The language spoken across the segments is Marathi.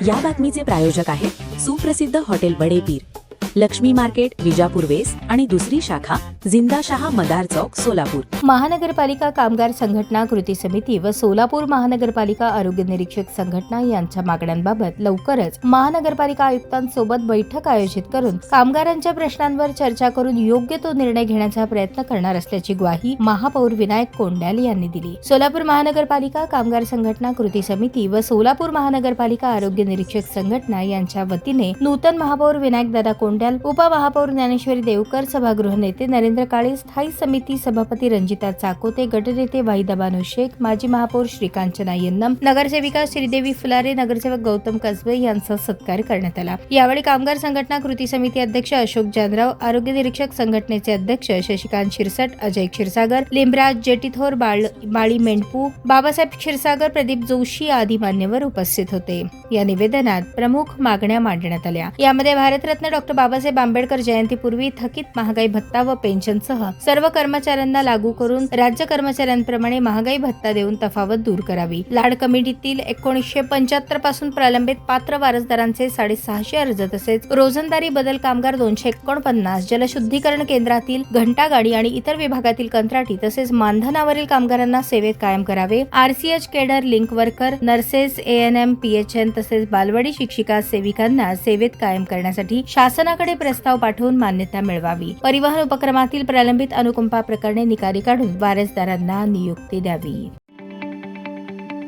या बातमीचे प्रायोजक आहेत सुप्रसिद्ध hotel Badepir, Lakshmi market, Vijapur west आणि दुसरी शाखा जिंदाशहा मदार चौक, सोलापूर. महानगरपालिका कामगार संघटना कृती समिती व सोलापूर महानगरपालिका आरोग्य निरीक्षक संघटना यांच्या मागण्यांबाबत लवकरच महानगरपालिका आयुक्तांसोबत बैठक आयोजित करून कामगारांच्या प्रश्नांवर चर्चा करून योग्य तो निर्णय घेण्याचा प्रयत्न करणार असल्याची ग्वाही महापौर विनायक कोंड्याल यांनी दिली. सोलापूर महानगरपालिका कामगार संघटना कृती समिती व सोलापूर महानगरपालिका आरोग्य निरीक्षक संघटना यांच्या वतीने नूतन महापौर विनायकदादा कोंड्याल, उपमहापौर ज्ञानेश्वरी देवकर, सभागृह नेते नरेंद्र काळे, स्थायी समिती सभापती रंजिता चाकोते, गटनेते वाहिदा बानो शेख, माजी महापौर श्रीकांचना यन्नम, नगरसेविका श्रीदेवी फुलारे, नगरसेवक गौतम कसबे यांचा सत्कार करण्यात आला. यावेळी कामगार संघटना कृती समिती अध्यक्ष अशोक जानराव, आरोग्य निरीक्षक संघटनेचे अध्यक्ष शशिकांत शिरसट, अजय क्षीरसागर, लिमराज जेटीथोर, बाळी मेंढपू, बाबासाहेब क्षीरसागर, प्रदीप जोशी आदी मान्यवर उपस्थित होते. या निवेदनात प्रमुख मागण्या मांडण्यात आल्या. यामध्ये भारतरत्न डॉ. बाबासाहेब आंबेडकर जयंतीपूर्वी थकीत महागाई भत्ता व पेन्शनसह सर्व कर्मचाऱ्यांना लागू करून राज्य कर्मचाऱ्यांप्रमाणे महागाई भत्ता देऊन तफावत दूर करावी. लाड कमिटीतील 1975 पासून प्रलंबित पात्र वारसदारांचे 650 अर्ज, तसेच रोजंदारी बदल कामगार 249, जलशुद्धीकरण केंद्रातील घंटागाडी आणि इतर विभागातील कंत्राटी तसेच मानधनावरील कामगारांना सेवेत कायम करावे. RCH cadre, link worker, nurses, ANM, PHN तसेच बालवाडी शिक्षिका सेविकांना सेवेत कायम करण्यासाठी शासनाकडे प्रस्ताव पाठवून मान्यता मिळवावी. परिवहन उपक्रमातील प्रलंबित अनुकंपा प्रकरणे निकाली काढून वारसदारांना नियुक्ती द्यावी.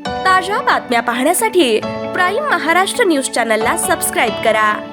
ताज्या बातम्या पाहण्यासाठी प्राईम महाराष्ट्र न्यूज चॅनलला सबस्क्राईब करा.